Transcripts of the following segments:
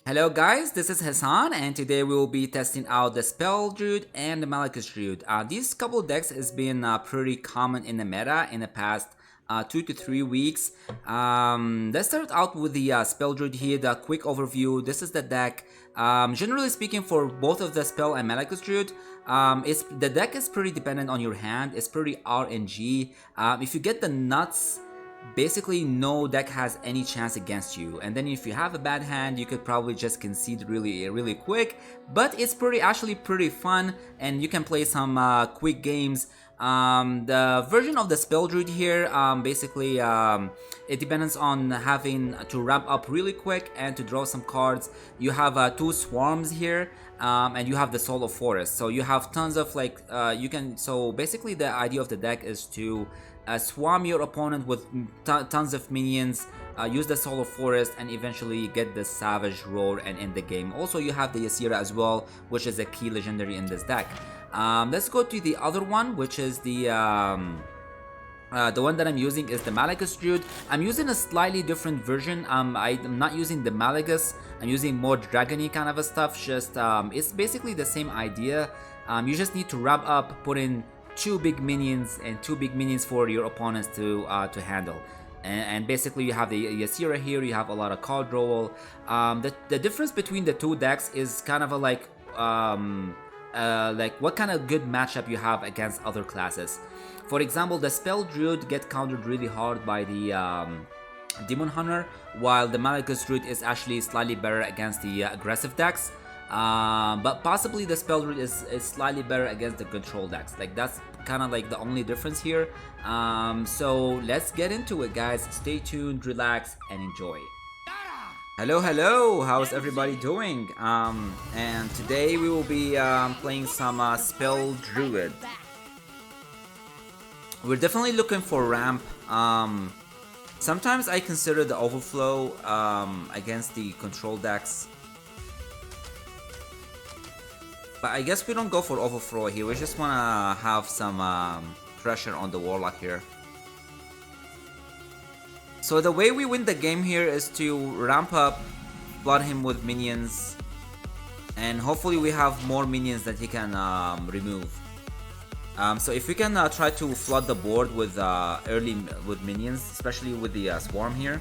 Hello guys, this is Hassan and today we will be testing out the Spell Druid and the Malygos Druid. These couple decks has been pretty common in the meta in the past 2 to 3 weeks. Let's start out with the Spell Druid here, the quick overview. This is the deck. Generally speaking, for both of the Spell and Malygos Druid, the deck is pretty dependent on your hand. It's pretty RNG. If you get the nuts, basically no deck has any chance against you, and then if you have a bad hand you could probably just concede really quick, but it's actually pretty fun and you can play some quick games. The version of the Spell Druid here, it depends on having to ramp up really quick and to draw some cards. You have two swarms here, and you have the Soul of Forest, so you have tons of so basically the idea of the deck is to swarm your opponent with tons of minions, use the Soul of Forest, and eventually get the Savage Roar and end the game. Also, you have the Ysera as well, which is a key legendary in this deck. Let's go to the other one, which is the one that I'm using is the Malygos Druid. I'm using a slightly different version. I'm not using the Malygos. I'm using more dragony kind of a stuff. Just it's basically the same idea. You just need to wrap up, put in two big minions for your opponents to handle. And basically you have the Ysera here, you have a lot of card draw. The difference between the two decks is kind of a like what kind of good matchup you have against other classes. For example, the Spell Druid get countered really hard by the Demon Hunter, while the Malygos Druid is actually slightly better against the aggressive decks. But possibly the Spell Druid is slightly better against the control decks. Like that's kind of like the only difference here. So let's get into it, guys. Stay tuned, relax, and enjoy. Hello, how's everybody doing? And today we will be playing some Spell Druid. We're definitely looking for ramp. Sometimes I consider the overflow against the control decks, but I guess we don't go for overflow here. We just wanna have some pressure on the Warlock here. So the way we win the game here is to ramp up, flood him with minions, and hopefully we have more minions that he can remove. So if we can try to flood the board with early with minions, especially with the swarm here.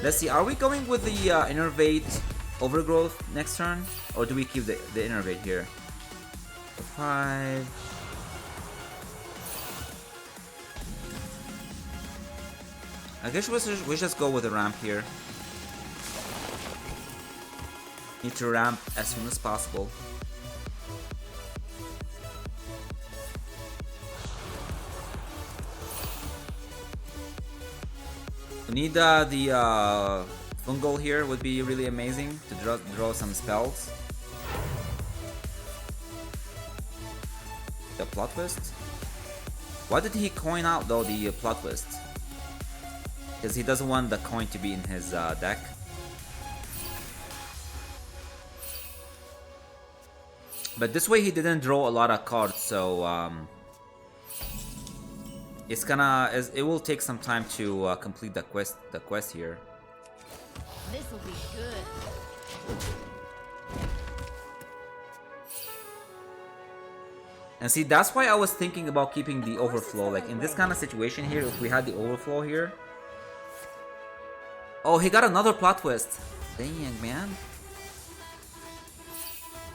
Let's see, are we going with the Innervate Overgrowth next turn, or do we keep the Innervate here? 5. I guess we just go with the ramp here. Need to ramp as soon as possible. We need the fungal here, would be really amazing to draw some spells. The plot twist. Why did he coin out though the plot twist? Because he doesn't want the coin to be in his deck. But this way he didn't draw a lot of cards, so it will take some time to complete the quest here. This'll be good. And see, that's why I was thinking about keeping the overflow. Like in this kind of situation here, if we had the overflow here. Oh, he got another plot twist. Dang, man.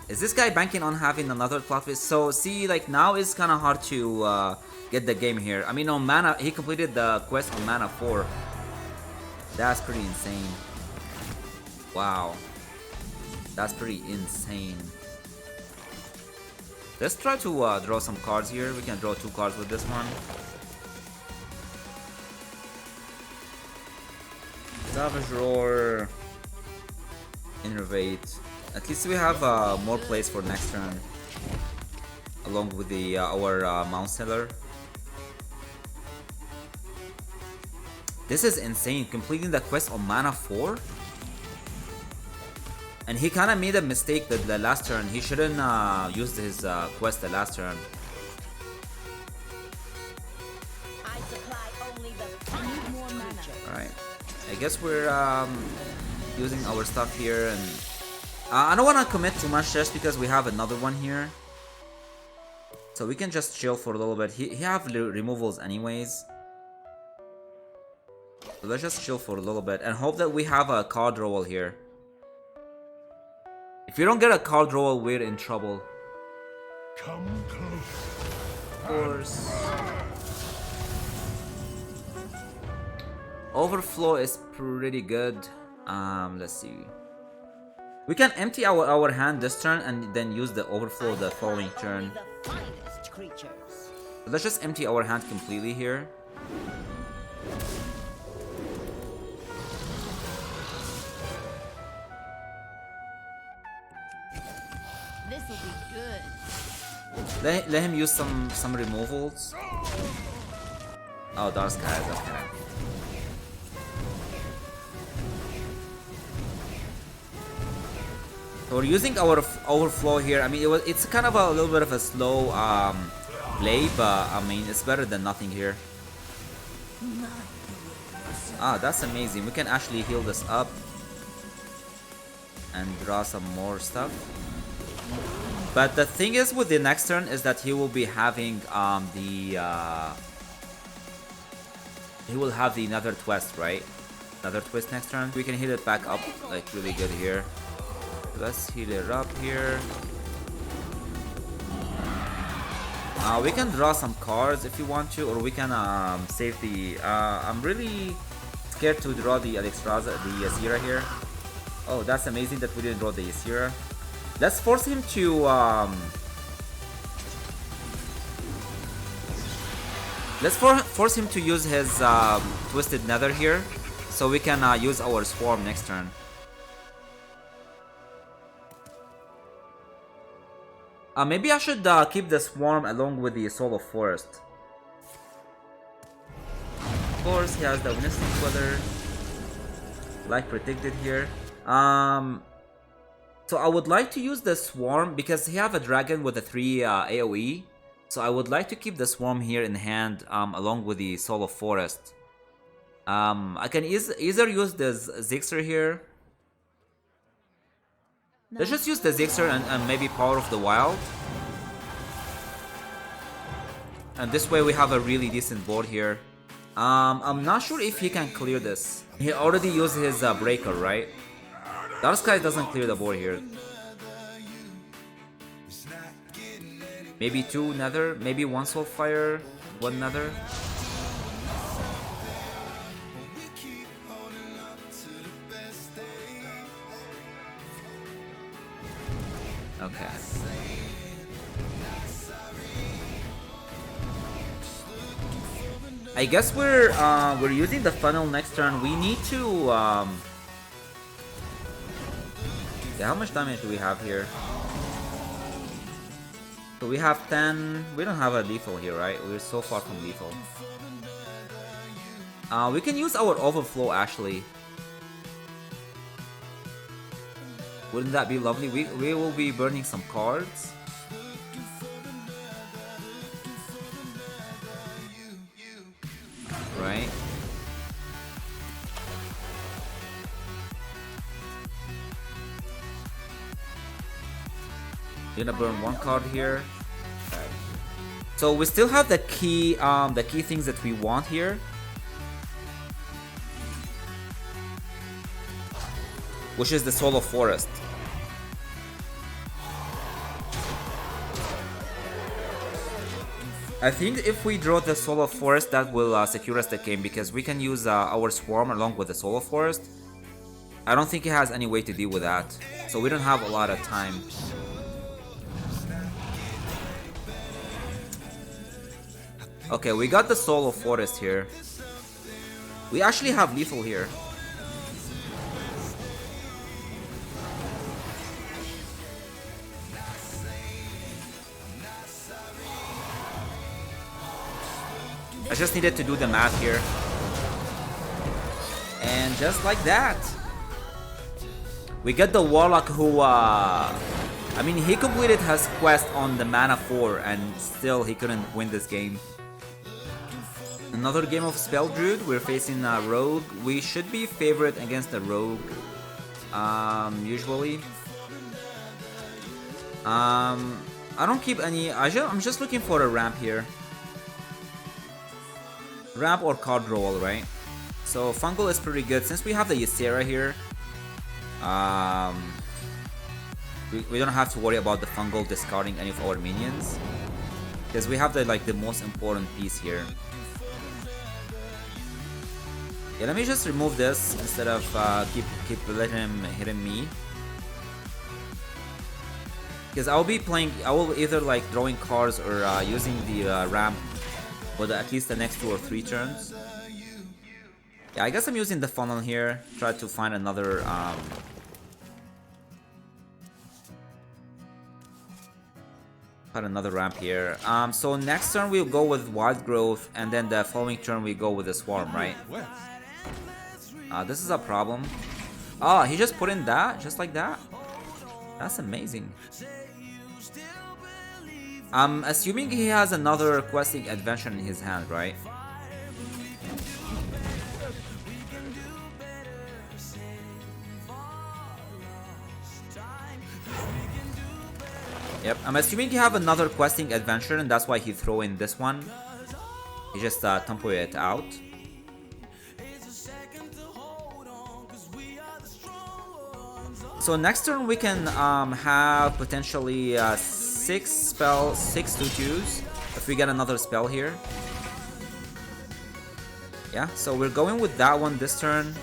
Is this guy banking on having another plot twist? So see, like now it's kind of hard to get the game here. I mean, on mana, he completed the quest on mana 4. That's pretty insane. Wow, that's pretty insane. Let's try to draw some cards here. We can draw 2 cards with this one. Savage Roar, Innervate. At least we have more plays for next turn, along with the our Mount Seller. This is insane, completing the quest on mana 4. And he kind of made a mistake that the last turn. He shouldn't use his quest the last turn. I supply only the I need more mana. I guess we're using our stuff here, and I don't want to commit too much just because we have another one here. So we can just chill for a little bit. He have removals anyways. So let's just chill for a little bit and hope that we have a card roll here. If we don't get a card roll, we're in trouble. Come close. Of course. Overflow is pretty good. Let's see. We can empty our hand this turn and then use the overflow the following turn. The finest creatures. Let's just empty our hand completely here. This'll be good. Let him use some removals. Oh, Dark Skies, okay. So we're using our overflow here. I mean, it's kind of a little bit of a slow play, but I mean, it's better than nothing here. Ah, that's amazing. We can actually heal this up and draw some more stuff. But the thing is with the next turn is that he will be having he will have the Nether Twist, right? Nether Twist next turn. We can heal it back up like really good here. Let's heal it up here. We can draw some cards if you want to, or we can save the. I'm really scared to draw the Alexstrasza, the Ysera here. Oh, that's amazing that we didn't draw the Ysera. Let's force him to. Let's force him to use his Twisted Nether here, so we can use our Swarm next turn. Maybe I should keep the Swarm along with the Soul of Forest. Of course, he has the Winston Weather, like predicted here. So I would like to use the Swarm because he have a dragon with a 3 AoE. So I would like to keep the Swarm here in hand along with the Soul of Forest. I can either use the Zixer here. Let's just use the Zixer and maybe Power of the Wild. And this way we have a really decent board here. I'm not sure if he can clear this. He already used his Breaker, right? Dark Sky doesn't clear the board here. Maybe 2 Nether, maybe 1 Soulfire, 1 Nether. Okay. I guess we're using the funnel next turn. We need to yeah, how much damage do we have here? So we have 10. We don't have a lethal here, right? We're so far from lethal. We can use our overflow actually. Wouldn't that be lovely? We will be burning some cards. Right? Gonna burn 1 card here. So we still have the key things that we want here. Which is the Soul of Forest. I think if we draw the Soul of Forest, that will secure us the game because we can use our Swarm along with the Soul of Forest. I don't think it has any way to deal with that, so we don't have a lot of time. Okay, we got the Soul of Forest here. We actually have lethal here. I just needed to do the math here. And just like that, we get the Warlock who, I mean, he completed his quest on the mana 4 and still he couldn't win this game. Another game of Spell Druid. We're facing a Rogue. We should be favored against the Rogue. Usually. I don't keep any. I'm just looking for a ramp here. Ramp or card roll, right? So Fungal is pretty good since we have the Ysera here. We don't have to worry about the Fungal discarding any of our minions because we have the most important piece here. Yeah, let me just remove this instead of keep letting him hitting me. Because I will either like drawing cards or using the ramp for at least the next 2 or 3 turns. Yeah, I guess I'm using the funnel here. Try to find another ramp here. So next turn we'll go with Wild Growth, and then the following turn we go with the Swarm, right? This is a problem. Oh, he just put in that, just like that. That's amazing. I'm assuming he has another questing adventure in his hand, right? Yep, I'm assuming he have another questing adventure and that's why he throw in this one. He just tempo it out. So next turn we can have potentially 6 2/2s if we get another spell here. Yeah, so we're going with that one this turn.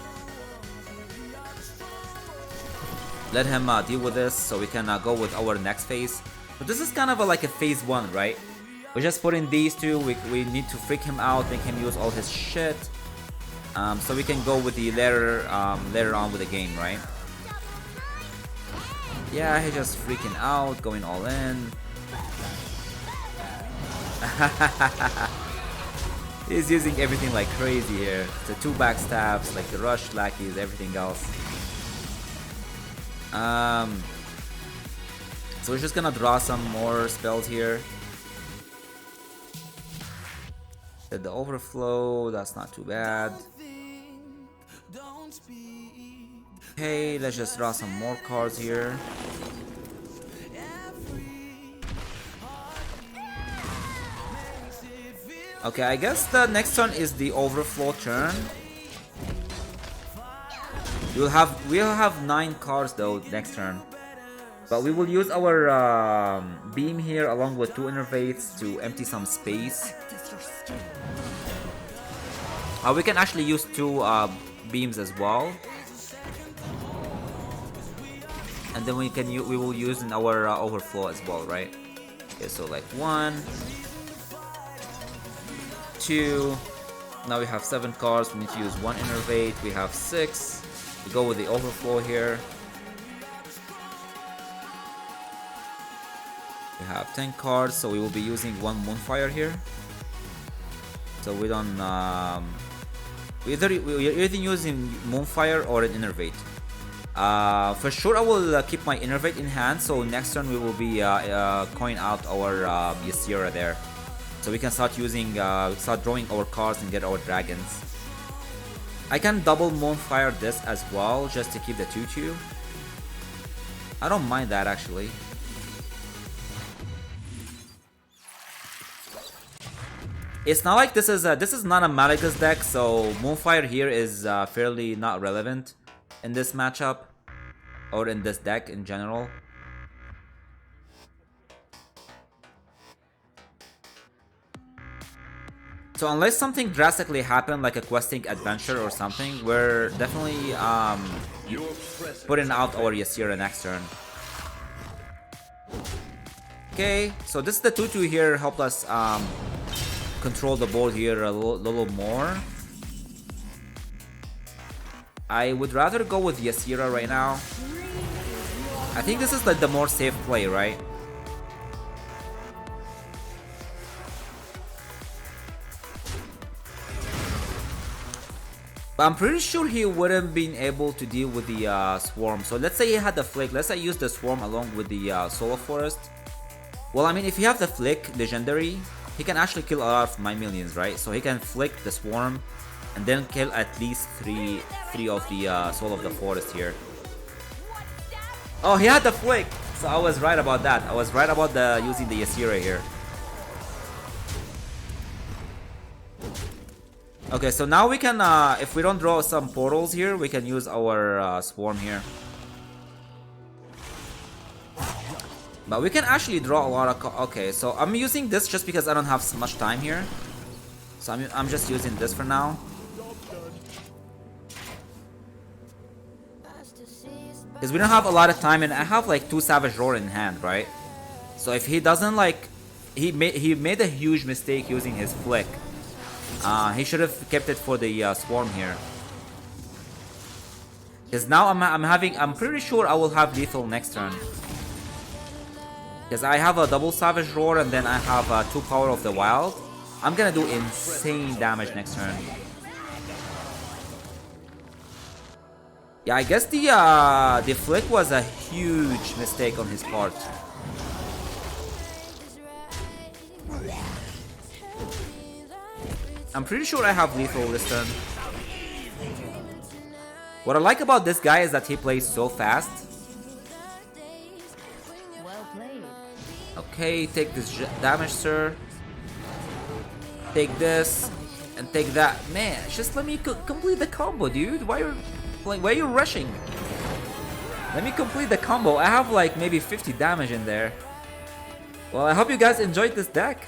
Let him deal with this so we can go with our next phase. But this is kind of like a phase 1, right? We just put in these two. We need to freak him out, make him use all his shit, so we can go with the later on with the game, right? Yeah, he's just freaking out, going all in. He's using everything like crazy here. The 2 backstabs, like the rush, lackeys, everything else. So we're just gonna draw some more spells here. Did the overflow, that's not too bad. Okay, let's just draw some more cards here. Okay, I guess the next turn is the overflow turn. We'll have 9 cards though next turn, but we will use our beam here along with 2 innervates to empty some space. We can actually use 2 beams as well, and then we will use in our overflow as well, right? Okay, so like 1, 2. Now we have 7 cards. We need to use 1 innervate. We have 6. We go with the overflow here. We have 10 cards, so we will be using 1 Moonfire here. So we don't. We're either using Moonfire or an innervate. For sure, I will keep my innervate in hand. So next turn we will be coin out our Ysera there, so we can start drawing our cards and get our dragons. I can double Moonfire this as well, just to keep the 2/2. I don't mind that actually. It's not like this is not a Malygos deck, so Moonfire here is fairly not relevant in this matchup or in this deck in general. So unless something drastically happened, like a questing adventure or something, we're definitely putting out our Ysera next turn. Okay, so this is the 2/2 here, help us control the board here a little more. I would rather go with Ysera right now. I think this is like the more safe play, right? But I'm pretty sure he wouldn't been able to deal with the Swarm. So let's say he had the Flick. Let's say I use the Swarm along with the Solar Forest. Well, I mean, if you have the Flick, Legendary, he can actually kill a lot of my minions, right? So he can flick the swarm and then kill at least three of the soul of the forest here. Oh, he had the flick, so I was right about that. I was right about the using the Ysera here. Okay, so now we can, if we don't draw some portals here, we can use our swarm here. But we can actually draw a lot of... Okay, so I'm using this just because I don't have so much time here. So I'm just using this for now. Because we don't have a lot of time and I have like 2 Savage Roar in hand, right? So if he doesn't like... He made a huge mistake using his flick. He should have kept it for the swarm here. Because now I'm pretty sure I will have lethal next turn. Because I have a double Savage Roar and then I have 2 Power of the Wild. I'm gonna do insane damage next turn. Yeah, I guess the flick was a huge mistake on his part. I'm pretty sure I have lethal this turn. What I like about this guy is that he plays so fast. Okay, take this damage, sir. Take this and take that. Man, just let me complete the combo, dude. Why are you rushing? Let me complete the combo. I have like maybe 50 damage in there. Well, I hope you guys enjoyed this deck.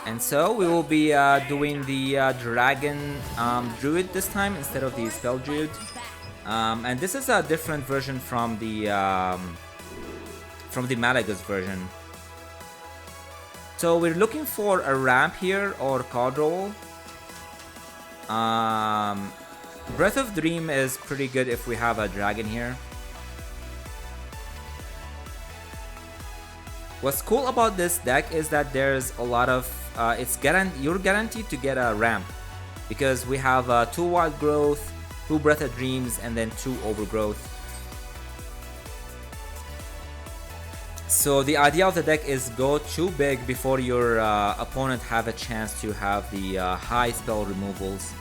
And so we will be doing the Dragon Druid this time instead of the Spell Druid. And this is a different version from the Malygos version. So we're looking for a ramp here or card roll. Breath of Dream is pretty good if we have a dragon here. What's cool about this deck is that there's a lot of you're guaranteed to get a ramp because we have 2 Wild Growth, 2 Breath of Dreams, and then 2 Overgrowth. So the idea of the deck is go too big before your opponent have a chance to have the high spell removals.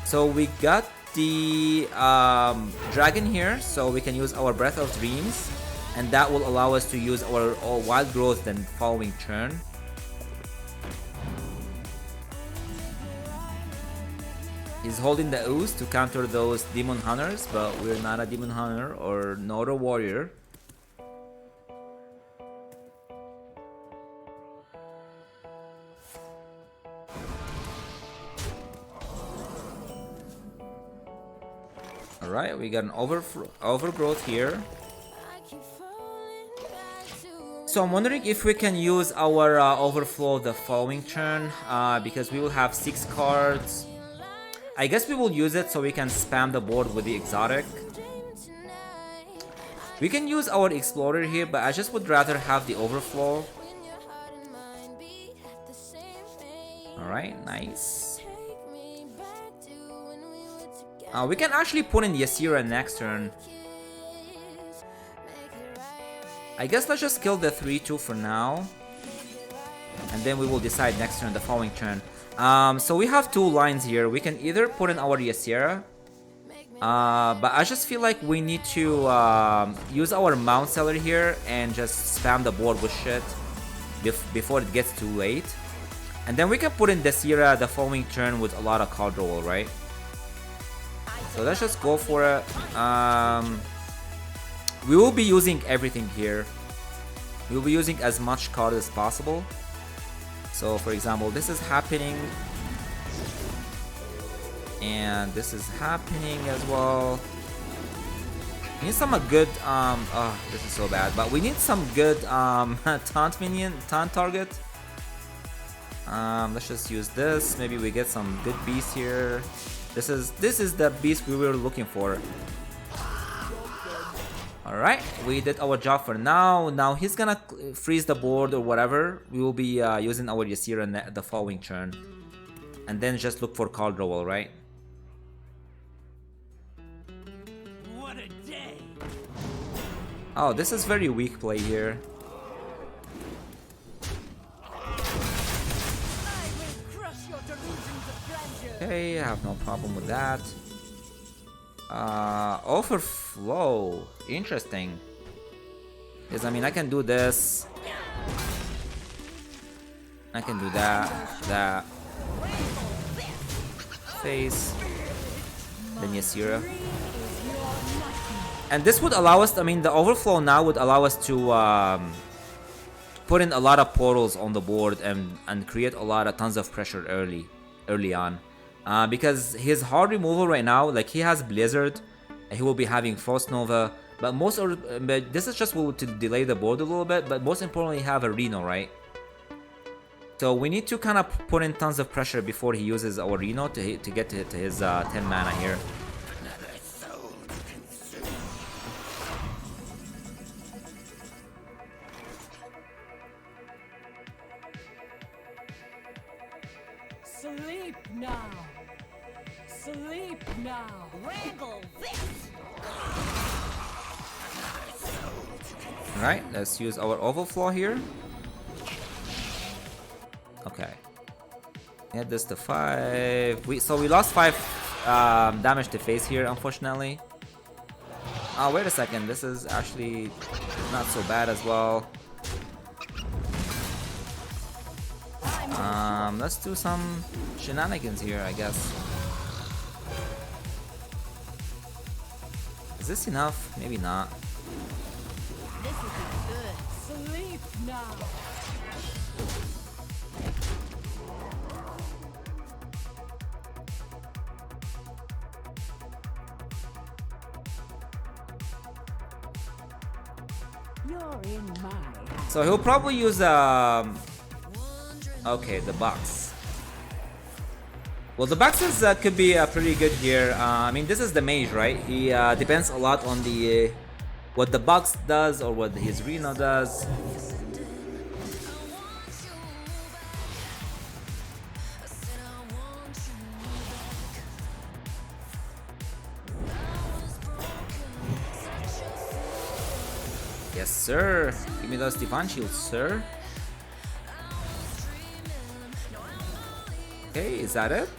So we got the dragon here, so we can use our Breath of Dreams, and that will allow us to use our Wild Growth the following turn. He's holding the Ooze to counter those Demon Hunters, but we're not a Demon Hunter or not a Warrior. Alright, we got an Overgrowth here. So I'm wondering if we can use our Overflow the following turn, because we will have 6 cards. I guess we will use it so we can spam the board with the exotic. We can use our Explorer here, but I just would rather have the Overflow. Alright, nice. We can actually put in Ysera next turn. I guess let's just kill the 3-2 for now. And then we will decide next turn, the following turn. So we have 2 lines here. We can either put in our Ysera. But I just feel like we need to use our Mount Seller here and just spam the board with shit before it gets too late. And then we can put in the Ysera the following turn with a lot of card roll, right? So let's just go for it. We will be using everything here. We will be using as much card as possible. So for example, this is happening. And this is happening as well. We need some good, oh, this is so bad. But we need some good taunt target. Let's just use this. Maybe we get some good beasts here. This is the beast we were looking for. Alright, we did our job for now. Now he's gonna freeze the board or whatever. We will be using our Ysera the following turn. And then just look for card roll, right? What a day! Oh, this is very weak play here. Okay, I have no problem with that. Overflow. Interesting. Because I mean, I can do this. I can do that. Face. Then Yasira. And this would allow us, I mean, the overflow now would allow us to put in a lot of portals on the board and create a lot of tons of pressure early on. Because his hard removal right now, like he has Blizzard, and he will be having Frost Nova, but but this is just to delay the board a little bit, but most importantly have a Reno, right? So we need to kind of put in tons of pressure before he uses our Reno to get to his 10 mana here. Sleep now. Sleep now. Wrangle this. Alright, let's use our overflow here. Okay. Get this to 5. So we lost 5 damage to face here, unfortunately. Oh, wait a second. This is actually not so bad as well. Let's do some shenanigans here, I guess. Is this enough? Maybe not. This will be good. Sleep now. You're in my house. So he'll probably use okay, the box. Well, the boxes could be pretty good here. I mean, this is the mage, right? He depends a lot on the what the box does or what his Reno does. Yes, sir. Give me those Divine Shields, sir. Okay, is that it?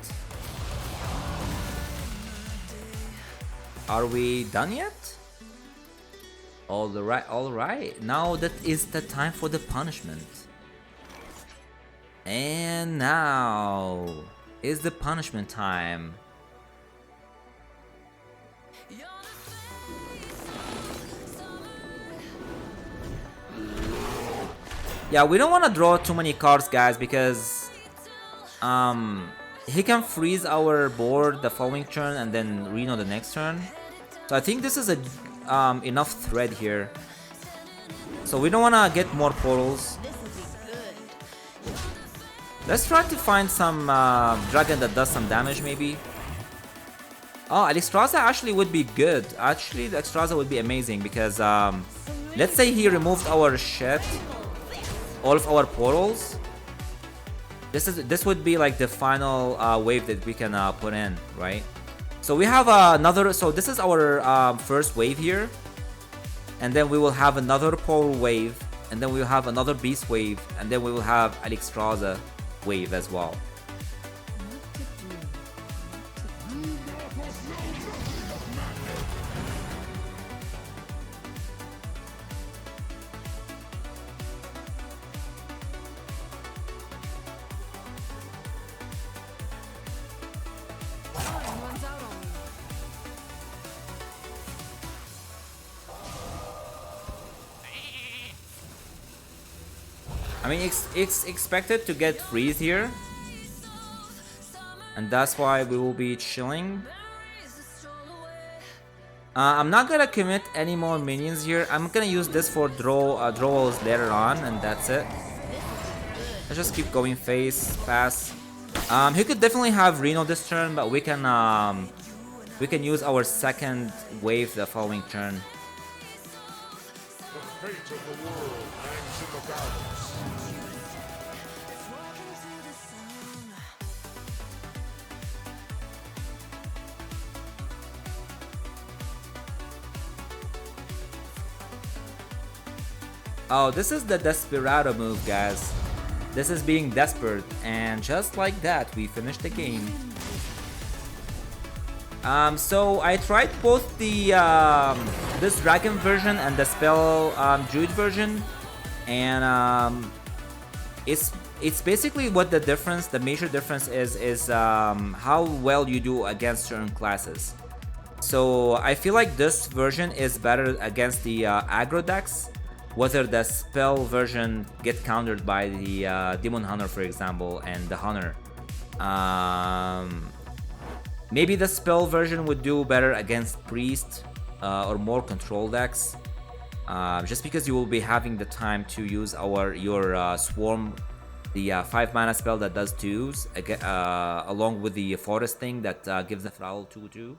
Are we done yet? Alright. Now that is the time for the punishment. And now is the punishment time. Yeah, we don't want to draw too many cards, guys, because he can freeze our board the following turn and then Reno the next turn. So I think this is a enough thread here. So we don't want to get more portals. This will be good. Let's try to find some dragon that does some damage, maybe. Oh, Alexstrasza actually would be good. Actually, the Alexstrasza would be amazing because let's say he removed our shit, all of our portals. This would be like the final wave that we can put in, right? So we have another. So this is our first wave here, and then we will have another portal wave, and then we will have another beast wave, and then we will have Alexstrasza wave as well. I mean, it's expected to get freeze here, and that's why we will be chilling. I'm not gonna commit any more minions here. I'm gonna use this for draws later on, and that's it. Let's just keep going face, pass. He could definitely have Reno this turn, but we can use our second wave the following turn. The fate of the world hangs in the balance. Oh, this is the Desperado move, guys. This is being desperate, and just like that, we finished the game. So I tried both the this dragon version and the spell druid version, and it's basically what the difference, the major difference is how well you do against certain classes. So I feel like this version is better against the aggro decks, whether the spell version get countered by the demon hunter, for example, and the hunter. Maybe the spell version would do better against priest or more control decks, just because you will be having the time to use your swarm, the 5 mana spell that does 2s, along with the forest thing that gives the Frowl 2/2.